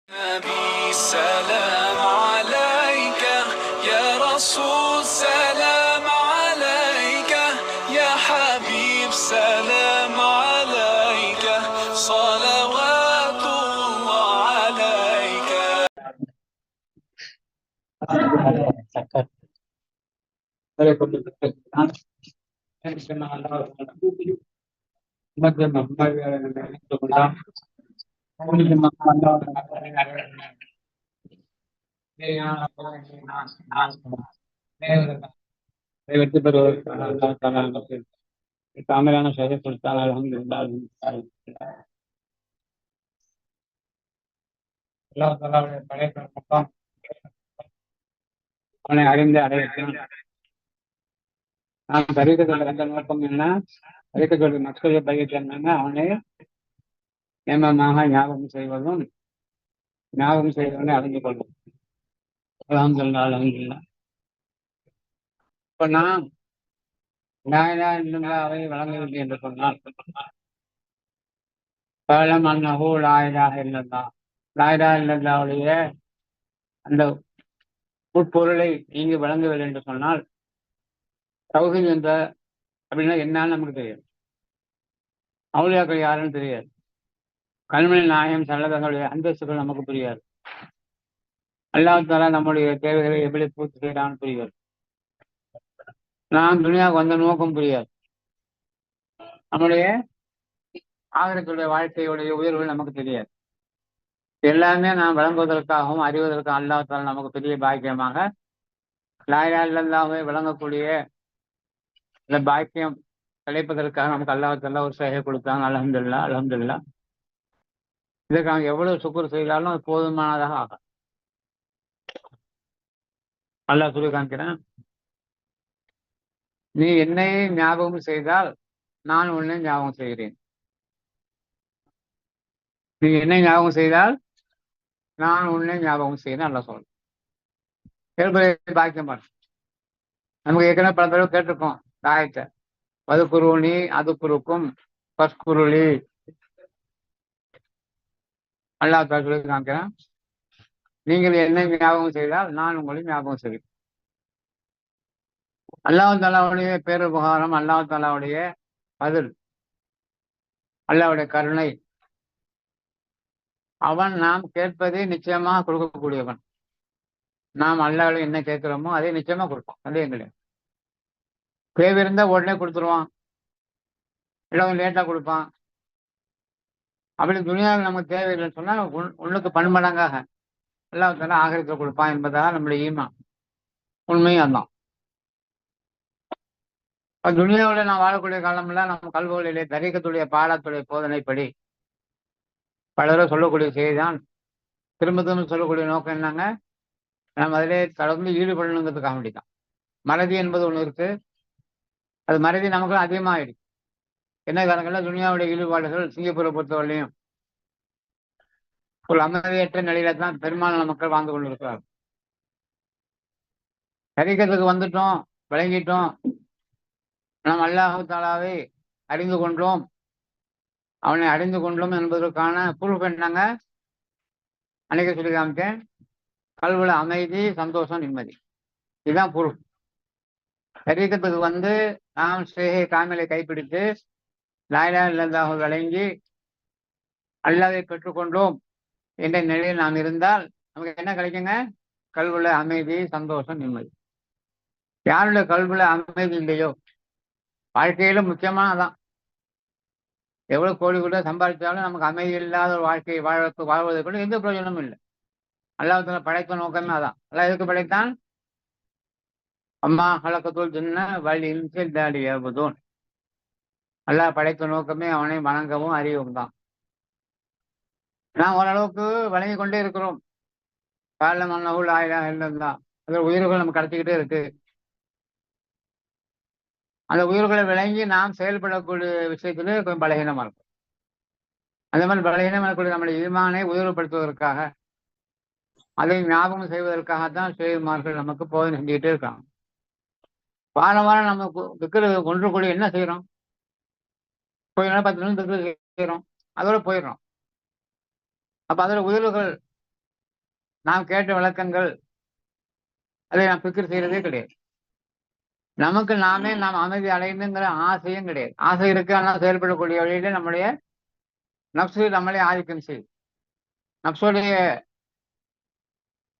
نبي سلام عليك يا رسول سلام عليك يا حبيب سلام عليك صلوات الله عليك. வெற்றி பெறுவதற்கான அல்லா தஆலா நமக்கு காமிலான ஷஹீத் கொடுத்தால் அல்ஹம்துலில்லாஹ். அல்லாஹ் தஆலாவுடைய படைப்பு மொத்தம் அவனை அறிந்து அடையட்டும். நாம் தரிகத்தில் வந்த நோக்கம் என்ன, தரிகத்துடைய மக்களுடைய பயிற்சி என்னன்னா அவனை ஏமமாக ஞாபகம் செய்வதும் ஞாபகம் செய்வதனை அறிந்து கொள்ளும். அல்ஹம்துலில்லாஹ் அல்ஹம்துலில்லாஹ். இப்ப நாம் லா இலாஹா இல்லல்லாஹ்வை வழங்கவில்லை என்று சொன்னால் ஃபஅலம் அன்னஹு லா இலாஹா இல்லல்லாஹ், லா இலாஹா இல்லல்லாஹ்வுடைய அந்த உட்பொருளை நீங்க வழங்கவில்லை என்று சொன்னால் தௌஹீத் என்ற அப்படின்னா என்னன்னு நமக்கு தெரியாது. அவுலியாக்கள் யாருன்னு தெரியாது. கல்மணி நாயகம் சல்லல்லாஹுடைய அந்தஸ்துகள் நமக்கு புரியாது. அல்லாஹ் தஆலா நம்முடைய தேவைகளை எப்படி பூர்த்தி செய்யலான்னு புரியாது. நாம் துனியாவுக்கு வந்த நோக்கம் புரியாது. நம்முடைய ஆகிரத்துடைய வாழ்க்கையுடைய உயர்வுகள் நமக்கு தெரியாது. எல்லாமே நாம் வழங்குவதற்காகவும் அறிவதற்காக அல்லாஹ் தஆலா நமக்கு பெரிய பாக்கியமாக லா இலாஹா இல்லல்லாஹ்வை வழங்கக்கூடிய இந்த பாக்கியம் கிடைப்பதற்காக நமக்கு அல்லாஹ் தஆலா ஒரு சஹீஹ் கொடுத்தாங்க. அல்ஹம்துலில்லாஹ் அல்ஹம்துலில்லாஹ். இதற்கு நாம் எவ்வளவு சுக்ர் செய்தாலும் அது போதுமானதாக ஆகும். அல்லாஹ் சொல்லி காமிக்கிறேன், நீ என்னை ஞாபகம் செய்தால் நான் உன்னை ஞாபகம் செய்கிறேன். நீ என்னை ஞாபகம் செய்தால் நான் உன்னை ஞாபகம் செய்கிறேன். அல்லாஹ் சொல்றேன். கேள்வி பாக்கியம் பாரு. நமக்கு ஏற்கனவே பல தடவை கேட்டிருக்கோம் தாயத்தை, வதுகுருனி அதுகுருக்கும் பஸ்குருளி. அல்லாஹ் தஆலா சொல்லி காமிக்கிறேன், நீங்கள் என்னை ஞாபகம் செய்தால் நான் உங்களை ஞாபகம் செய்கிறேன். அல்லாஹ் தஆலாவுடைய பேருபகாரம், அல்லாஹ் தஆலாவுடைய பதில், அல்லாஹ்வுடைய கருணை. அவன் நாம் கேட்பதை நிச்சயமாக கொடுக்கக்கூடியவன். நாம் அல்லாஹ்வை என்ன கேட்கிறோமோ அதை நிச்சயமா கொடுப்போம். சந்தேகம் கிடையாது. தேவை இருந்தா உடனே கொடுத்துருவான், இல்லை லேட்டா கொடுப்பான். அப்படி துனியாவில் நமக்கு தேவையில்லைன்னு சொன்னா உள்ளுக்கு பன்மடங்காக அல்லாஹ் தஆலா ஆகிரத்தில் கொடுப்பான் என்பதாக நம்முடைய ஈமான். உண்மையும் அதான். துனியாவில் நாம் வாழக்கூடிய காலம்லாம் நம்ம கல்விகளிலே தரீகத்துடைய பாடத்துடைய போதனைப்படி பலரும் சொல்லக்கூடிய செய்திதான். திரும்ப திரும்ப சொல்லக்கூடிய நோக்கம் என்னங்க, நம்ம அதிலே தொடர்ந்து ஈடுபடணுங்கிறதுக்காக வேண்டிதான். மறதி என்பது ஒன்று இருக்கு. அது மறதி நமக்கு அதிகமாகிடுச்சு. என்ன காரணங்கள்ல துனியாவுடைய ஈடுபாடுகள் சிங்கப்பூரை பொறுத்தவரையிலையும் ஒரு அமைதியற்ற நிலையில தான் பெரும்பாலான மக்கள் வாழ்ந்து கொண்டிருக்கிறார். தரீகத்துக்கு வந்துட்டோம், விளங்கிட்டோம், நாம் அல்லாஹ் தஆலாவை அறிந்து கொண்டோம், அவனை அறிந்து கொண்டோம் என்பதற்கான ப்ரூஃப் என்னங்க, அன்னைக்கு சொல்லி காமிச்சேன், கல்வில அமைதி, சந்தோஷம், நிம்மதி. இதுதான் ப்ரூஃப். தரீகத்துக்கு வந்து நாம் ஷேஹே காமிலை கைப்பிடித்து லா இலாஹா இல்லல்லாஹ் விளங்கி அல்லாஹ்வை பெற்றுக்கொண்டோம் என்ற நிலையில் நாம் இருந்தால் நமக்கு என்ன கிடைக்குங்க, கல்வில அமைதி, சந்தோஷம், நிம்மதி. யாருடைய கல்வில அமைதி இல்லையோ வாழ்க்கையில முக்கியமானதான். எவ்வளவு கோடி கூட சம்பாதிச்சாலும் நமக்கு அமைதி இல்லாத ஒரு வாழ்க்கையை வாழ்வதை கூட எந்த பிரயோஜனமும் இல்லை. அல்லாஹ் தஆலா படைத்த நோக்கமே அதான். அல்லாஹ் எதுக்கு படைத்தான், அம்மா ஹலக்கத்துல் ஜின்ன வல் இன்ஸ இல்லா லியஅ்புதூன். அல்லாஹ் படைத்த நோக்கமே அவனை வணங்கவும் அறியவும் தான். நாம் ஓரளவுக்கு வழங்கி கொண்டே இருக்கிறோம். ஃபஅலம் அன்னஹு லா இலாஹா இல்லல்லாஹ். அந்த உயிர்கள் நம்ம கடத்திக்கிட்டே இருக்கு. அந்த உயிர்களை விளங்கி நாம் செயல்படக்கூடிய விஷயத்திலே கொஞ்சம் பலகீனமா இருக்கும். அந்த மாதிரி பலகீனம் இருக்கக்கூடிய நம்முடைய ஈமானை உயர்வுபடுத்துவதற்காக, அதை ஞாபகம் செய்வதற்காகத்தான் ஷேகுமார்கள் நமக்கு போதனை செஞ்சுக்கிட்டே இருக்காங்க. வாரம் வாரம் நம்ம திக்ரு ஒன்று கூடி என்ன செய்யறோம், கொஞ்ச நேரம் 10 நிமிஷம் திக்ரு செய்யறோம், அதோட போயிடுறோம். அப்ப அதோட உயர்வுகள் நாம் கேட்ட விளக்கங்கள் அதை நாம் பிக்கர் செய்யறதே கிடையாது. நமக்கு நாமே நாம் அமைதி அடைந்துங்கிற ஆசையும் கிடையாது. ஆசை இருக்கு, ஆனால் செயல்படக்கூடிய வழியில நம்முடைய நப்சு நம்மளே ஆதிக்கம் செய்யும். நப்சுடைய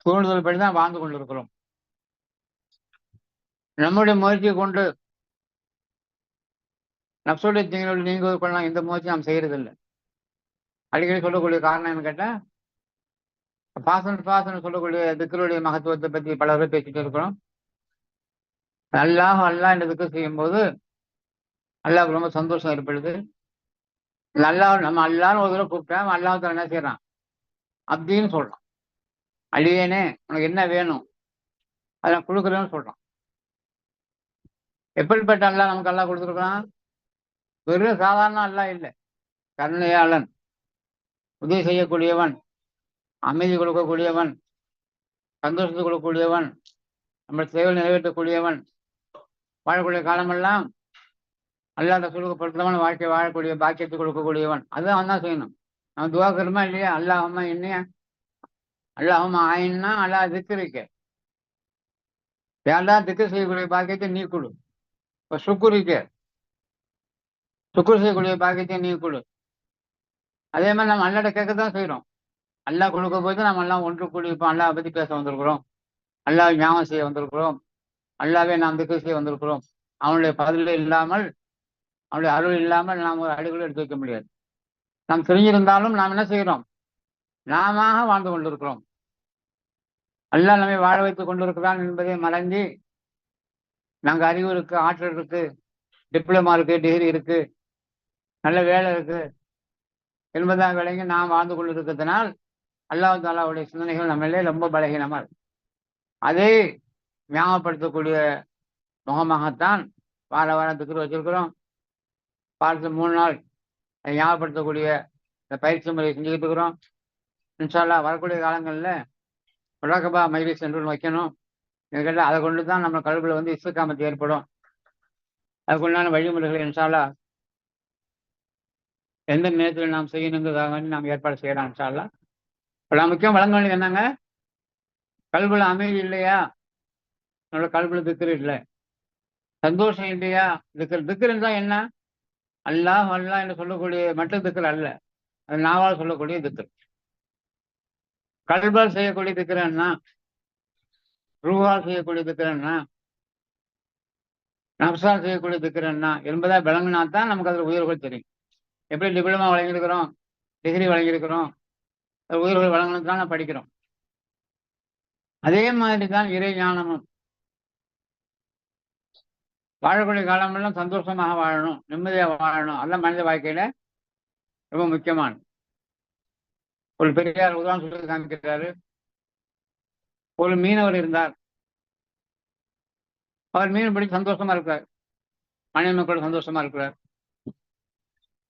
தூண்டுதல் படிதான் வாழ்ந்து கொண்டிருக்கிறோம். நம்முடைய முயற்சியை கொண்டு நப்சுடைய தீங்களோடு நீங்குவதற்கெல்லாம் எந்த முயற்சி நாம் செய்யறதில்லை. அடிக்கடி சொல்லக்கூடிய காரணம் என்ன கேட்டா, பாசன சொல்லக்கூடிய திக்கருடைய மகத்துவத்தை பற்றி பல பேர் பேசிட்டு இருக்கிறோம். அல்லாஹ் என்ற திக்கர் செய்யும் போது அல்லாஹ் ரொம்ப சந்தோஷம் ஏற்படுது. அல்லாஹ் நம்ம அல்லான்னு ஒரு தடவை கூப்பிட்டா அல்லாஹ் என்ன செய்யறான் அப்படின்னு சொல்றான். அழியனே உனக்கு என்ன வேணும் அதை நான் கொடுக்குறேன்னு சொல்றான். எப்படிப்பட்ட அல்லாஹ் நமக்கு அல்லாஹ் கொடுத்துருக்கான்? வெறும் சாதாரண அல்லாஹ் இல்லை, கருணையாளன், உதவி செய்யக்கூடியவன், அமைதி கொடுக்கக்கூடியவன், சந்தோஷத்தை கொடுக்கக்கூடியவன், நம்ம சேவை நிறைவேற்றக்கூடியவன், வாழக்கூடிய காலமெல்லாம் அல்லாத சொல்லுக்கு பொருத்தமான வாழ்க்கை வாழக்கூடிய பாக்கியத்தை கொடுக்கக்கூடியவன். அதுதான் அவன் தான் செய்யணும். நம்ம துவாக்கிறோமா இல்லையா? அல்லாஹும்மா என்னையா அல்லாஹும்மா ஆயின்னா அல்லாஹ் திக்கிருக்க யாரெல்லாம் திக்கு செய்யக்கூடிய பாக்கியத்தை நீ கொடு. இப்போ சுக்குருக்கு சுக்குர் செய்யக்கூடிய பாக்கியத்தை நீ கொடு. அதே மாதிரி நம்ம அல்லாட்ட கேட்கத்தான் செய்யறோம். அல்லாஹ் கொடுக்க போது நம்ம எல்லாம் ஒன்று கூடி இப்போ அல்லாஹ் பத்தி பேச வந்திருக்கிறோம், அல்லாஹ் ஞாபகம் செய்ய வந்திருக்கிறோம், அல்லாவே நாம் திக்கு செய்ய வந்திருக்கிறோம். அவனுடைய பதில் இல்லாமல், அவனுடைய அருள் இல்லாமல் நாம் ஒரு அடிகளை எடுத்து வைக்க முடியாது. நாம் தெரிஞ்சிருந்தாலும் நாம் என்ன செய்கிறோம்? நாம வாழ்ந்து கொண்டிருக்கிறோம். அல்லாஹ் நம்மை வாழ வைத்துக் கொண்டிருக்கிறான் என்பதை மறந்து, நாங்கள் அறிவு இருக்கு, ஆற்றல் இருக்கு, டிப்ளமா இருக்கு, டிகிரி இருக்கு, நல்ல வேலை இருக்கு என்பதாக விளங்கி நாம் வாழ்ந்து கொண்டிருக்கிறதுனால் அல்லாஹ் தாலாவுடைய சிந்தனைகள் நம்மளே ரொம்ப பலகீனமா இருக்கு. அதை ஞாபகப்படுத்தக்கூடிய முகமாகத்தான் வாரம் திக்ரு வச்சிருக்கிறோம். வாரத்தில் 3 நாள் அதை ஞாபகப்படுத்தக்கூடிய இந்த பயிற்சி முறையை செஞ்சுக்கிட்டு இருக்கிறோம். இன்ஷா அல்லாஹ் வரக்கூடிய காலங்களில் முராகபா மஜ்லிஸ் என்று வைக்கணும். என்கிட்ட அதை கொண்டு தான் நம்ம கல்வியில் வந்து இஸ்திகாமத்து ஏற்படும். அதுக்குண்டான வழிமுறைகளை இன்ஷா அல்லாஹ் எந்த நேரத்தில் நாம் செய்யணுங்கிறதாக வேண்டி நாம் ஏற்பாடு செய்யலாம் இன்ஷா அல்லாஹ். பல முக்கியம் வழங்க வேண்டியது என்னங்க? கல்வியில் அமைதி இல்லையா? என்னோட கல்வியில் திக்ரு இல்லை. சந்தோஷம் இல்லையா? திக்ரு என்றால் என்ன? அல்லாஹ் அல்லாஹ் என்று சொல்லக்கூடிய மற்ற திக்ரு அல்ல, அது நாவால் சொல்லக்கூடிய திக்ரு. கல்பால் செய்யக்கூடிய திக்ரு என்ன? ரூஹால் செய்யக்கூடிய திக்ரு என்ன? நப்சால் செய்யக்கூடிய திக்ரு என்ன என்பதை விளங்கினா தான் நமக்கு அதில் உயர்வுகள் தெரியும். எப்படி டிப்ளமா வழங்கியிருக்கிறோம், டிகிரி வழங்கியிருக்கிறோம், உயர்வுகள் வழங்கணும் தான் படிக்கிறோம். அதே மாதிரி தான் இறை ஞானமும். வாழக்கூடிய காலமெல்லாம் சந்தோஷமாக வாழணும், நிம்மதியாக வாழணும், அதெல்லாம் மனித வாழ்க்கையில ரொம்ப முக்கியமானது. ஒரு பெரியார் உதாரணம் சொல்லி காமிக்கிறாரு. ஒரு மீனவர் இருந்தார். அவர் மீன் பிடி சந்தோஷமா இருக்கிறார், மனைவி மக்கள் சந்தோஷமா இருக்கிறார்.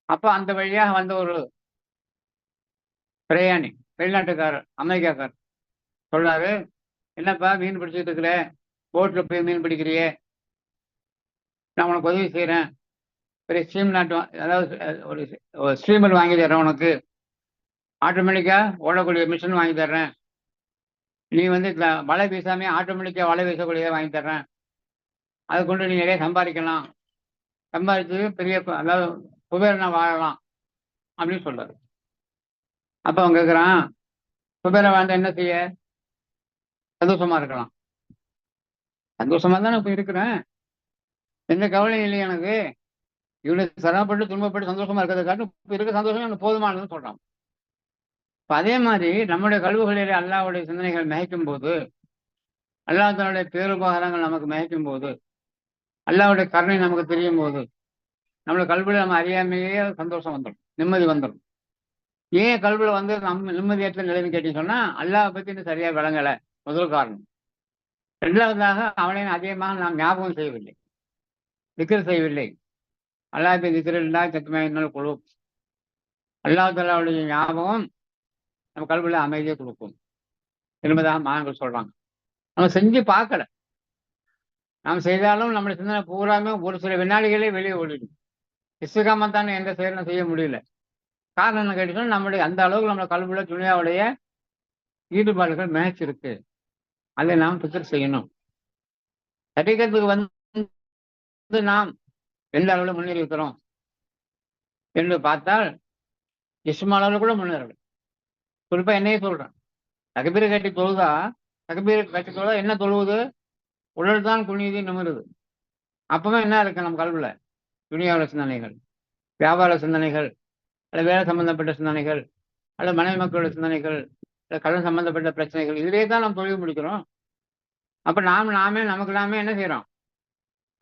அப்ப அந்த வழியாக வந்த ஒரு பிரயாணி, வெளிநாட்டுக்காரர், அமெரிக்காக்காரர் சொல்றாரு, என்னப்பா மீன் பிடிச்சிட்டு இருக்கிற, போட்ல போய் மீன் பிடிக்கிறியே, நான் உனக்கு உதவி செய்யறேன், பெரிய ஸ்ட்ரீம் நாட்டு, அதாவது ஒரு ஸ்ட்ரீமர் வாங்கி தர்றேன், உனக்கு ஆட்டோமேட்டிக்கா ஓடக்கூடிய மிஷின் வாங்கி தர்றேன், நீ வந்து வலை வீசாமே ஆட்டோமேட்டிக்கா வலை வீசக்கூடிய வாங்கி தர்றேன், அதை கொண்டு நீ நிறைய சம்பாதிக்கலாம், சம்பாதிச்சு பெரிய அதாவது குபேரனா வாழலாம் அப்படின்னு சொல்றாரு. அப்ப அவன் கேட்குறான், குபேரன் வாழ்ந்த என்ன செய்ய? சந்தோஷமா இருக்கலாம். சந்தோஷமா தான் இப்ப இருக்கிறேன், எந்த கவலையும் இல்லை எனக்கு, இவனுக்கு சிரமப்பட்டு துன்பப்பட்டு சந்தோஷமா இருக்கிறத காட்டும் இப்ப இருக்க சந்தோஷம் எனக்கு போதுமானதுன்னு சொல்றான். இப்ப அதே மாதிரி நம்முடைய கல்விகளிலே அல்லாஹ்வுடைய சிந்தனைகள் மிகைக்கும் போது, அல்லாஹ் தன்னுடைய பேருபகாரங்கள் நமக்கு மிகைக்கும் போது, அல்லாஹ்வுடைய கருணை நமக்கு தெரியும் போது, நம்மளோட கல்வியில நம்ம அறியாமையே சந்தோஷம் வந்துடும், நிம்மதி வந்துடும். ஏன் கல்வியில வந்து நம்ம நிம்மதியற்ற நிலைன்னு கேட்டீங்கன்னு சொன்னா, அல்லாஹ் பத்தி இன்னும் சரியா விளங்கலை, முதல் காரணம். 2வதாக அவனை அதிகமாக நாம் ஞாபகம் செய்யவில்லை, திக்ர் செய்யவில்லை. அல்லாஹ் திக்ர் இல்லா சத்துமையினால் குழு, அல்லாஹ் தஆலாவுடைய ஞாபகம் நம்ம கல்வியில அமைதியை கொடுக்கும் என்பதாக மாணவர்கள் சொல்றாங்க. நம்ம செஞ்சு பார்க்கல, நாம் செய்தாலும் நம்முடைய சிந்தனை பூராமே ஒரு சில வினாடிகளே வெளியே ஓடிடும். இஸ்திகாமத்தான எந்த செயலும் செய்ய முடியல. காரணம் என்ன கேட்டீங்கன்னா, நம்முடைய அந்த அளவுக்கு நம்மளோட கல்வியில துனியாவுடைய ஈடுபாடுகள் மேட்ச் இருக்கு. அதை நாம் ஃபிக்ர் செய்யணும். தரிகத்துக்கு வந்து நாம் எந்த அளவில் முன்னேறி இருக்கிறோம் என்று பார்த்தால் அளவில் கூட முன்னேறல. குறிப்பா என்னையே சொல்றேன். தக்பீர் கட்டி தொழுதா என்ன தொழுவுது? உடல் தான் குனியுது, நிமிருது. அப்பவே என்ன இருக்கு நம்ம கல்வில? துனியாவுல சிந்தனைகள், வியாபார சிந்தனைகள், அல்லது வேலை சம்பந்தப்பட்ட சிந்தனைகள், அல்லது மனைவி மக்களோட சிந்தனைகள், அல்லது கடன் சம்பந்தப்பட்ட பிரச்சனைகள், இதிலே தான் நம்ம தொழில் முடிக்கிறோம். அப்ப நமக்கு நாமே என்ன செய்யறோம்?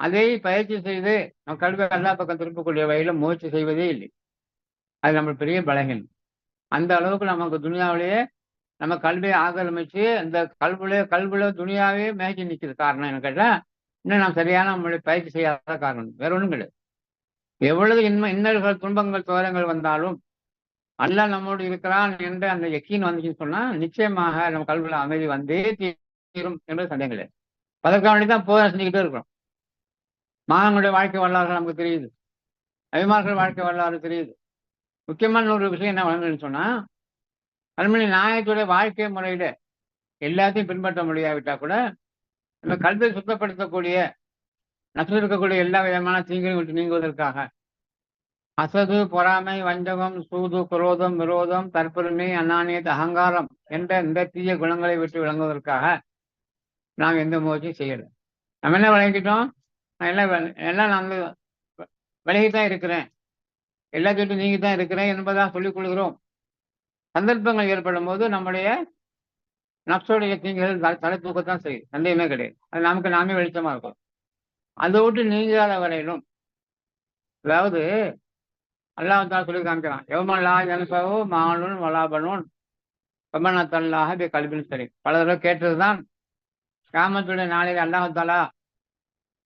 அதை பயிற்சி செய்து நம்ம கல்வி எல்லா பக்கம் திருப்பக்கூடிய வகையில முயற்சி செய்வதே இல்லை. அது நம்ம பெரிய பலகீனம். அந்த அளவுக்கு நமக்கு துனியாவிலேயே நம்ம கல்வியை ஆக்கிரமிச்சு அந்த கல்வியில துனியாவே மேய்ச்சி நிற்குது. காரணம் என்ன கேட்டா, இன்னும் நாம் சரியான நம்மளுடைய பயிற்சி செய்யாத காரணம், வேற ஒன்றும் கிடையாது. எவ்வளவு இன்னல்கள், துன்பங்கள், துயரங்கள் வந்தாலும் அல்லாஹ் நம்மோடு இருக்கிறான் என்ற அந்த யக்கீன் வந்துச்சுன்னு சொன்னா நிச்சயமாக நம்ம கல்வியில அமைதி வந்தே தீரும் என்பது சந்தேகம் கிடையாது. அதற்காக வேண்டிதான் போதை செஞ்சுக்கிட்டே இருக்கிறோம். மாணவனுடைய வாழ்க்கை வரலாறு நமக்கு தெரியுது, அபிமார்கள் வாழ்க்கை வரலாறு தெரியுது. முக்கியமான ஒரு விஷயம் என்ன வழங்குன்னு சொன்னா, அருள்மொழி நாயகத்துடைய வாழ்க்கை முறையில எல்லாத்தையும் பின்பற்ற முடியாவிட்டா கூட நம்ம கல்வியை சுத்தப்படுத்தக்கூடிய நஷ்டம் இருக்கக்கூடிய எல்லா விதமான தீங்களையும் விட்டு நீங்குவதற்காக அசது, பொறாமை, வஞ்சகம், சூது, குரோதம், விரோதம், தற்பெருமை, அநானியத், அகங்காரம் என்ற இந்த தீய குணங்களை விட்டு விளங்குவதற்காக நாம் எந்த முயற்சியும் செய்யலை. நம்ம என்ன விளங்கிட்டோம்? நான் எல்லாம் நான் விலகித்தான் இருக்கிறேன், எல்லாத்தையும் நீங்கி தான் இருக்கிறேன் என்பதாக சொல்லிக் கொள்கிறோம். சந்தர்ப்பங்கள் ஏற்படும் போது நம்முடைய நப்சோடைய தீங்குகள் தலை தூக்கத்தான் செய்யும், சந்தேகமே கிடையாது. அது நமக்கு நாமே வெளிச்சமா இருக்கும். அதை விட்டு நீங்காத வரையிலும், அதாவது அல்லாஹ் சொல்லி காமிக்கிறான், எவமல்லா எனப்பவோ மானுன் வலாபனோன் பமனத்தல்லாக கல்வின்னு சரி. பல தடவை கேட்டதுதான். கியாமத்துடைய நாளையில் அல்லாஹாலா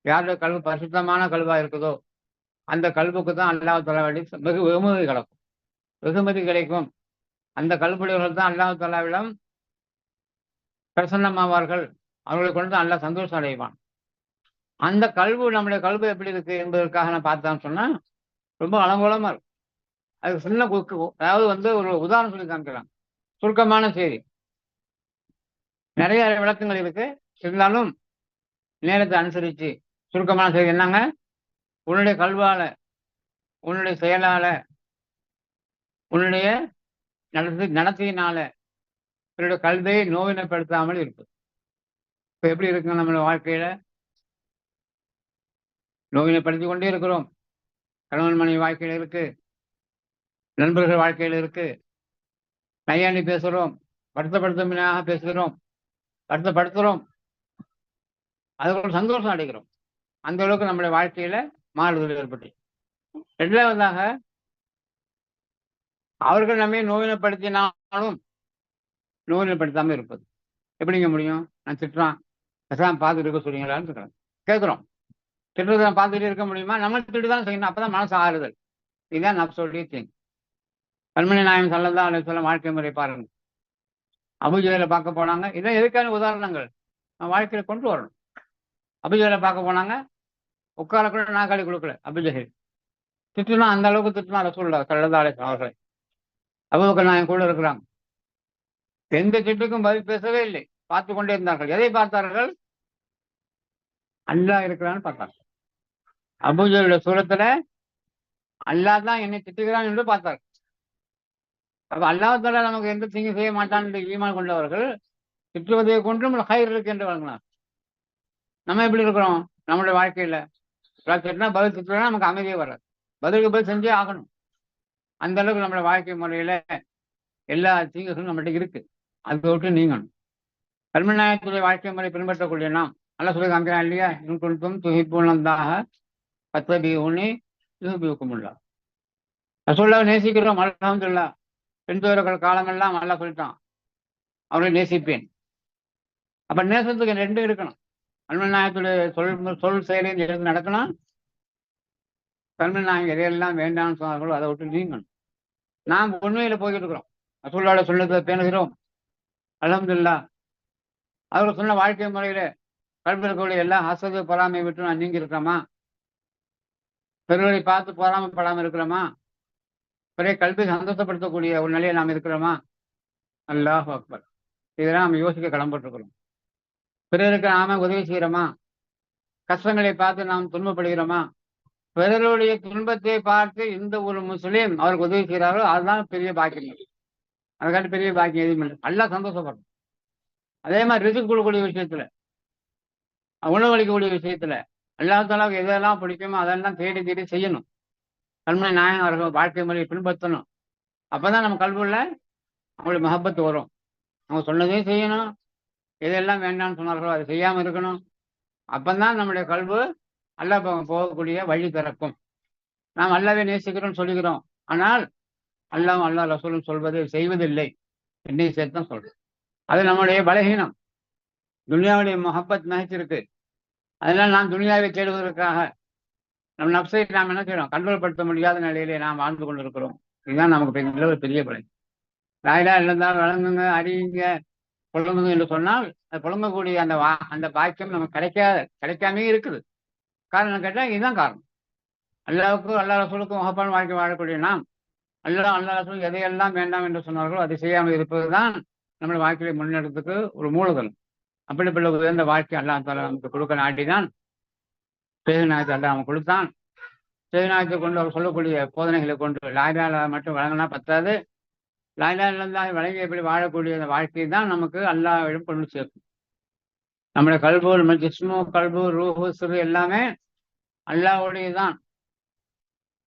யாருடைய கல்வி பரிசுத்தமான கல்வா இருக்குதோ அந்த கல்வுக்கு தான் அல்லாஹாலா வேண்டி வெகுமதி கிடைக்கும், வெகுமதி கிடைக்கும். அந்த கல்புடையவர்கள் தான் அல்லாஹாலாவிடம் பிரசன்னமாவார்கள். அவர்களை கொண்டு தான் அல்லாஹ் சந்தோஷம் அடைவான். அந்த கல்வி, நம்முடைய கல்வி எப்படி இருக்கு என்பதற்காக நான் பார்த்தான்னு சொன்னா ரொம்ப அலங்கோலமா இருக்கு. அது சின்ன அதாவது ஒரு உதாரணம் சொல்லி காமிக்கலாம். சுருக்கமான செய்தி, நிறைய விளக்கங்கள் இருக்கு, இருந்தாலும் நேரத்தை அனுசரிச்சு சுருக்கமான செய்தி என்னங்க, உன்னுடைய கல்வால, உன்னுடைய செயலால, உன்னுடைய நடத்தையினால என்னுடைய கல்வியை நோயினப்படுத்தாமல் இருப்பது. இப்ப எப்படி இருக்குங்க நம்மளுடைய வாழ்க்கையில? நோயினைப்படுத்தி கொண்டே இருக்கிறோம். கணவன் மனைவி வாழ்க்கையில் இருக்கு, நண்பர்கள் வாழ்க்கையில் இருக்கு, நையாண்டி பேசுகிறோம், வருத்தப்படுத்தமையாக பேசுகிறோம், வருத்தப்படுத்துகிறோம், அதுக்கு சந்தோஷம் அடைகிறோம். அந்த அளவுக்கு நம்முடைய வாழ்க்கையில மாறுதல் ஏற்பட்டு, இரண்டாவதாக அவர்கள் நம்மை நோயினப்படுத்தினாலும் நோயினப்படுத்தாமல் இருப்பது. எப்படிங்க முடியும்? நான் திட்டுறான், பேசாம பார்த்துட்டு இருக்க சொல்றீங்களான்னு இருக்கிறேன், கேட்குறோம். திட்டுறதை நான் பார்த்துட்டு இருக்க முடியுமா? நம்ம திட்டு தான் செய்யணும், அப்பதான் மனசு ஆறுதல். இதுதான் நப்சுடைய தீங்கு. கண்மணி நாயகம் ஸல்லல்லாஹு அலைஹி வஸல்லம் வாழ்க்கை முறை பாருங்க. அபூஜஹலை பார்க்க போனாங்க. இதான் எதுக்கான உதாரணங்கள் நம்ம வாழ்க்கையில கொண்டு வரணும். அபூஜஹலை பார்க்க போனாங்க, உட்கார கூட நாக்காளி கொடுக்கல. அபூஜஹல் திட்டுனா அந்த அளவுக்கு திட்டுனா ரசூலுல்லாஹ் ஸல்லல்லாஹு அலைஹி வஸல்லம் அவர்களை. அபூபக்கர் நாயகம் கூட இருக்கிறாங்க. எந்த திட்டுக்கும் பதில் பேசவே இல்லை, பார்த்து கொண்டே இருந்தார்கள். எதை பார்த்தார்கள்? அல்லாஹ் இருக்கிறான்னு பார்த்தார்கள். அபூஜஹலுடைய சூரத்துல அல்லாஹ் தான் என்னை திட்டுகிறான் என்று பார்த்தார்கள். அப்ப அல்லாஹ் தஆலா நமக்கு எந்த தீங்கு செய்ய மாட்டான் என்று ஈமான் கொண்டவர்கள் திட்டுவதை கொண்டும் ஹைர் இருக்கு என்று வழங்கினார். நம்ம எப்படி இருக்கிறோம் நம்மளுடைய வாழ்க்கையில? திட்டினா பதில் திட்டுனா நமக்கு அமைதியே வராது, பதிலுக்கு பதில் செஞ்சே ஆகணும். அந்த அளவுக்கு நம்மளுடைய வாழ்க்கை முறையில எல்லா தீங்குகளும் நம்மகிட்ட இருக்கு. அதை விட்டு நீங்கணும். கல்மநாயகத்துடைய வாழ்க்கை முறை பின்பற்றக்கூடிய நாம் நல்லா சொல்லி காமிக்கிறான் இல்லையா? இன்குன்தும் துஹிப்பூனல்லாஹ ஃபத்தபிஊனி யுஹ்பிபுக்குமுல்லாஹ். ரசூலுல்லாஹ் நேசிக்கிறோம், அல்ஹம்துலில்லாஹ். பெண் தோழர்கள் காலங்கள்லாம் நல்லா சொல்லிட்டான், அவரை நேசிப்பேன். அப்ப நேசத்துக்கு ரெண்டும் இருக்கணும். கல்மநாயகத்துடைய சொல் செயலையும் எடுத்து நடக்கணும். கல்மநாயகம் எதையெல்லாம் வேண்டாம்னு சொன்னார்களோ அதை விட்டு நீங்கணும். நாம் உண்மையில போய்கிட்டு இருக்கிறோம், ரசூலுல்லாஹ் சொன்னதை பேணுகிறோம், அல்ஹம்துலில்லாஹ். அவர் சொன்ன வாழ்க்கை முறையில கல்வியர்களுடைய எல்லா ஹசது பொறாமை விட்டு நான் நீங்கி இருக்கிறோமா? பெருவரை பார்த்து பொறாமைப்படாமல் இருக்கிறோமா? பிறகு கல்வி சந்தோஷப்படுத்தக்கூடிய ஒரு நிலையை நாம் இருக்கிறோமா? அல்லாஹ் அக்பர். இதெல்லாம் நம்ம யோசிக்க கடன்பட்டிருக்கிறோம். பிறருக்கு நாம உதவி செய்யறோமா? கஷ்டங்களை பார்த்து நாம் துன்பப்படுகிறோமா? பிறருடைய துன்பத்தை பார்த்து இந்த ஒரு முஸ்லீம் அவருக்கு உதவி செய்கிறாரோ அதுதான் பெரிய பாக்கியம். அதுக்காட்டி பெரிய பாக்கியம் எதுவும் இல்லை. எல்லாம் சந்தோஷப்படும். அதே மாதிரி ரிஸ்க் கொடுக்கக்கூடிய விஷயத்துல, உணவளிக்கக்கூடிய விஷயத்துல எல்லாத்தாலும் எதெல்லாம் பிடிக்குமோ அதெல்லாம் தேடி தேடி செய்யணும். கண்மணி நாயகம் அவர்கள் வாழ்க்கை முறையை பின்பற்றணும். அப்பதான் நம்ம கல்வியில் அவங்களுக்கு மஹப்பத்து வரும். அவங்க சொன்னதையும் செய்யணும், எதெல்லாம் வேண்டாம்னு சொன்னார்களோ அதை செய்யாமல் இருக்கணும். அப்பந்தான் நம்முடைய கல்வி அல்லாஹ் போகக்கூடிய வழி திறக்கும். நாம் அல்லாஹ்வை நேசிக்கிறோம்னு சொல்லுகிறோம், ஆனால் அல்லாஹ் அல்லாஹ் ரசூலும் சொல்வதை செய்வதில்லை. என்னை சேர்த்தான் சொல்றேன். அது நம்முடைய பலகீனம். துனியாவுடைய மஹப்பத் நகைச்சிருக்கு. அதனால் நாம் துனியாவை தேடுவதற்காக நம் நப்சை நாம் என்ன செய்யறோம்? கண்ட்ரோல் படுத்த முடியாத நிலையிலே நாம் வாழ்ந்து கொண்டிருக்கிறோம். இதுதான் நமக்கு ஒரு பெரிய பலன். ராயிலா இருந்தால் வழங்குங்க, அறியுங்க, புழங்குங்க என்று சொன்னால் அது புழங்கக்கூடிய அந்த பாக்கியம் நமக்கு கிடைக்காமே இருக்குது. காரணம் கேட்டால் இதுதான் காரணம். அல்லாவுக்கும் அல்லா ரசூலுக்கும் மகப்பான வாழ்க்கை வாழக்கூடிய நாம் அல்லா ரசூல் எதையெல்லாம் வேண்டாம் என்று சொன்னார்களோ அதை செய்யாமல் இருப்பதுதான் நம்முடைய வாழ்க்கையை முன்னெடுத்துக்கு ஒரு மூலதனம். அப்படிப்பட்ட உயர்ந்த வாழ்க்கை அல்லாஹ் தஆலா நமக்கு கொடுக்க நாடிதான் சேகநாயகத்தை அல்லாஹ் அவன் கொடுத்தான். சேகநாயகத்தை கொண்டு அவர் சொல்லக்கூடிய போதனைகளை கொண்டு லாயிலா மட்டும் வழங்கினா பத்தாது. லாயிலா இல்லல்லாஹ் வழங்கி எப்படி வாழக்கூடிய அந்த வாழ்க்கை தான் நமக்கு அல்லாஹ்விடம் கொண்டு சேர்க்கும். நம்முடைய கல்பு, நம்ம ஜிஸ்மு, கல்பு, ரூஹு, சிறு எல்லாமே அல்லாஹ்வுடைய தான்.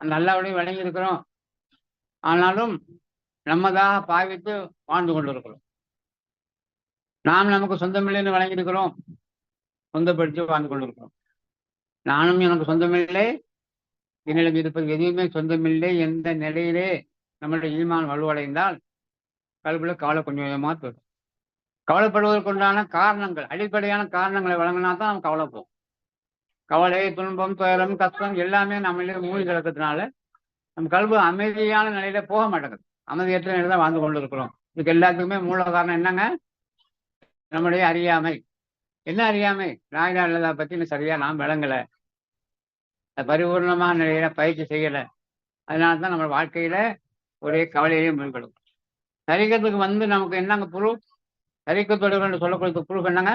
அந்த அல்லாஹ்வுடைய வழங்கி இருக்கிறோம். ஆனாலும் நம்மதாக பாவித்து வாழ்ந்து கொண்டிருக்கிறோம். நாம் நமக்கு சொந்தமில்லைன்னு வழங்கியிருக்கிறோம், சொந்தப்படுத்தி வாழ்ந்து கொண்டிருக்கிறோம். நானும் எனக்கு சொந்தமில்லை, என்னிடம் இருப்பது எதுவுமே சொந்தமில்லை எந்த நிலையிலே நம்மளுடைய ஈமான் வலுவடைந்தால் கல்வியில் கவலை கொஞ்சம் கொஞ்சமாக போயிடும். கவலைப்படுவதற்குண்டான காரணங்கள், அடிப்படையான காரணங்களை வழங்கினா தான் நம்ம கவலை போகும். கவலை, துன்பம், துயரம், கஷ்டம் எல்லாமே நம்மளே மூழ்கி கிடக்கிறதுனால நம்ம கல்வி அமைதியான நிலையில போக மாட்டேங்குது. அமைதியற்ற நிலையில தான் வாழ்ந்து கொண்டு இருக்கிறோம். இதுக்கு எல்லாத்துக்குமே மூல காரணம் என்னங்க? நம்முடைய அறியாமை. என்ன அறியாமை? லா இலாஹ இல்லல்லாஹ் பத்தி இன்னும் சரியா நாம் விளங்கலை, பரிபூர்ணமான நிலையில பயிற்சி செய்யலை. அதனால தான் நம்ம வாழ்க்கையில ஒரே கவலையிலேயே மூழ்கிடும். தரிக்கத்துக்கு நமக்கு என்னங்க ப்ரூஃப்? தரிக்கத்தோடு சொல்லக்கூடிய ப்ரூஃப் என்னங்க?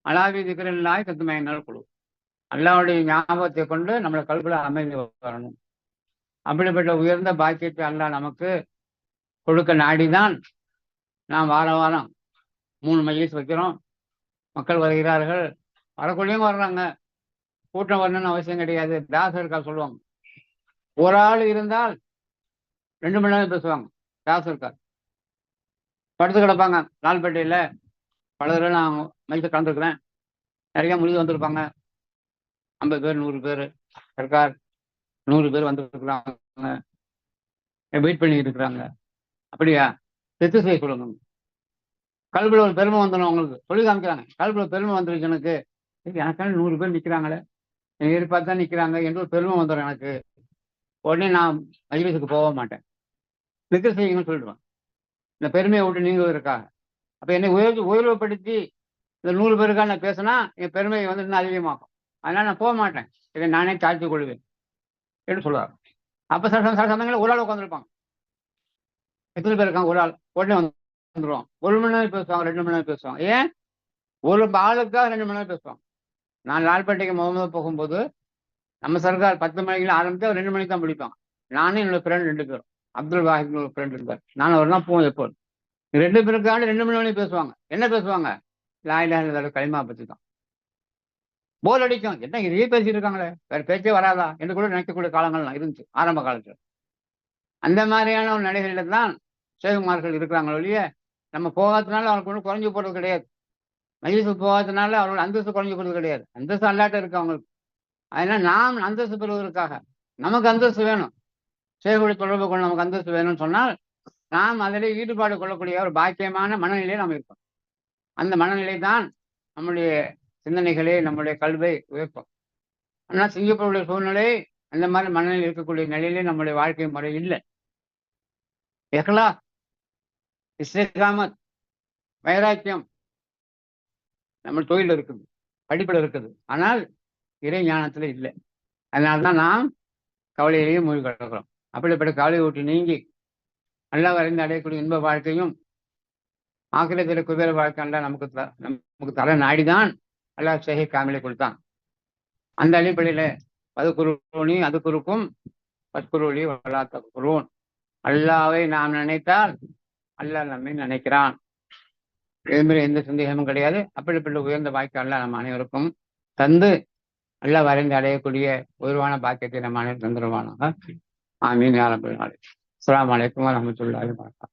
அலாவி திக்ரில்லாஹி தத்மஇன்னுல் குலூப். அல்லாஹ்வுடைய ஞாபகத்தை கொண்டு நம்மளை கல்வில அமைதி வரணும். அப்படிப்பட்ட உயர்ந்த பாக்கியத்தை அல்லாஹ் நமக்கு கொடுக்க நாடிதான் நாம் வாரம் 3 மஜ்லிஸ் வைக்கிறோம். மக்கள் வருகிறார்கள், வரக்கூடியவங்க வர்றாங்க. கூட்டம் வரணும்னு அவசியம் கிடையாது. தாசர்கள் சொல்லுவாங்க, ஒரு ஆள் இருந்தால் 2 மணி நேரம் பேசுவாங்க. தாசர்கள் படுத்து கிடப்பாங்க லால்பேட்டையில். பல தடவை நான் மைக்கு கலந்துருக்கிறேன். நிறைய முடிவு வந்திருப்பாங்க. 50 பேர், 100 பேர், சர்க்கார் 100 பேர் வந்துருக்குறாங்க, வெயிட் பண்ணிக்கிட்டு இருக்கிறாங்க. அப்படியா? தெத்து செய்ய சொல்லுங்க. கல்வியில் ஒரு பெருமை வந்துடும் அவங்களுக்கு. சொல்லி காமிக்கிறாங்க, கல்வியில் பெருமை வந்துருச்சு எனக்கு. எனக்கான 100 பேர் நிற்கிறாங்களே, என்னை எதிர்பார்த்தா நிற்கிறாங்க என்று ஒரு பெருமை வந்துடும் எனக்கு. உடனே நான் மஜ்லிஸுக்கு போக மாட்டேன், திக்ர் செய்யுங்கன்னு சொல்லிடுவேன், இந்த பெருமையை விட்டு நீங்குவதற்காக. அப்போ என்னை உயர்வுபடுத்தி இந்த 100 பேருக்காக நான் பேசினா என் பெருமையை இன்னும் அதிகமாகும். அதனால் நான் போக மாட்டேன், இதை நானே தாழ்த்தி கொள்வேன் என்று சொல்லுவார். அப்போ சில சமயங்களில் ஒரு ஆள் உட்காந்துருப்பாங்க. எத்தனை பேர் இருக்காங்க? ஒரு ஆள். உடனே வந்துடுவான். 1 மணி நேரம் பேசுவாங்க, 2 மணி நேரம் பேசுவாங்க. ஏன்? ஒரு ஆளுக்காக 2 மணி நேரம் பேசுவாங்க. நான் லால்பேட்டைக்கு முகமது போகும்போது நம்ம சர்க்கார் 10 மணிக்கு ஆரம்பித்து 2 மணிக்கு தான் முடிப்பாங்க. நானும் என்னோட ஃப்ரெண்ட் 2 பேரும், அப்துல் வாஹித் ஒரு ஃப்ரெண்ட் இருந்தார், நான் அவர் தான் போவோம். எப்போ 2 பேருக்காக 2 மணி வரையும் பேசுவாங்க. என்ன பேசுவாங்க? லா இலாஹ இல்லல்லாஹ் கலிமா பற்றி தான். போர் அடிக்கும், என்ன இதையே பேசிட்டு இருக்காங்களே, வேற பேச்சே வராதா என்று கூட நினைக்கக்கூடிய காலங்கள்லாம் இருந்துச்சு ஆரம்ப காலத்தில். அந்த மாதிரியான ஒரு நிலைகளில் தான் சேகுமார்கள் இருக்கிறாங்க ஒழிய, நம்ம போகாததுனால அவங்களுக்கு ஒன்றும் குறைஞ்சி போடுறது கிடையாது. மஜ்லிஸுக்கு போகாததுனால அவர்கள் அந்தஸ்து குறைஞ்சி போடுறது கிடையாது. அந்தஸ்து அல்லாட்ட இருக்கு அவங்களுக்கு. அதனால் நாம் அந்தஸ்து பெறுவதற்காக நமக்கு அந்தஸ்து வேணும், சேகுடைய தொடர்பு கொண்டு நமக்கு அந்தஸ்து வேணும்னு சொன்னால் நாம் அதில் ஈடுபாடு கொள்ளக்கூடிய ஒரு பாக்கியமான மனநிலையை நாம் இருக்கோம். அந்த மனநிலை தான் நம்முடைய சிந்தனைகளே, நம்முடைய கல்வை உயர்த்தும். ஆனால் சிங்கப்பூருடைய சூழ்நிலை அந்த மாதிரி மனநிலை இருக்கக்கூடிய நிலையிலே நம்முடைய வாழ்க்கை முறை இல்லை. இஹ்லாஸ், இஸ்திகாமத், வைராக்கியம் நம்ம தொழில் இருக்குது, படிப்பில் இருக்குது, ஆனால் இறை ஞானத்தில் இல்லை. அதனால்தான் நாம் கவலையிலேயே மூழ்கி கிடக்கிறோம். அப்படிப்பட்ட கவலையை விட்டு நீங்கி அல்லாஹ் அறிந்து அடையக்கூடிய இன்ப வாழ்க்கையும் ஆக்கிரத்தில் குபேர வாழ்க்கை நமக்கு தர நாடிதான் அல்லாஹ் ஷேஹி காமிலை கொடுத்தான். அந்த அடிப்படையில அது குறுக்கும் பத்குருளி வல்லாத்த குருவோன். அல்லாவை நாம் நினைத்தால் அல்லாஹ் நம்மை நினைக்கிறான். இதுமாரி எந்த சந்தேகமும் கிடையாது. அப்படிப்பட்ட உயர்ந்த பாக்கியம் அல்லாஹ் நம்ம அனைவருக்கும் தந்து அல்லாஹ் வரைந்து அடையக்கூடிய உயர்வான பாக்கியத்தை நம்ம அனைவரும் தந்துருவானாக. ஆமீன் யா ரப்பல் ஆலமீன். அஸ்ஸலாமு அலைக்கும் வரஹ்மத்துல்லாஹி வபரகாத்துஹு.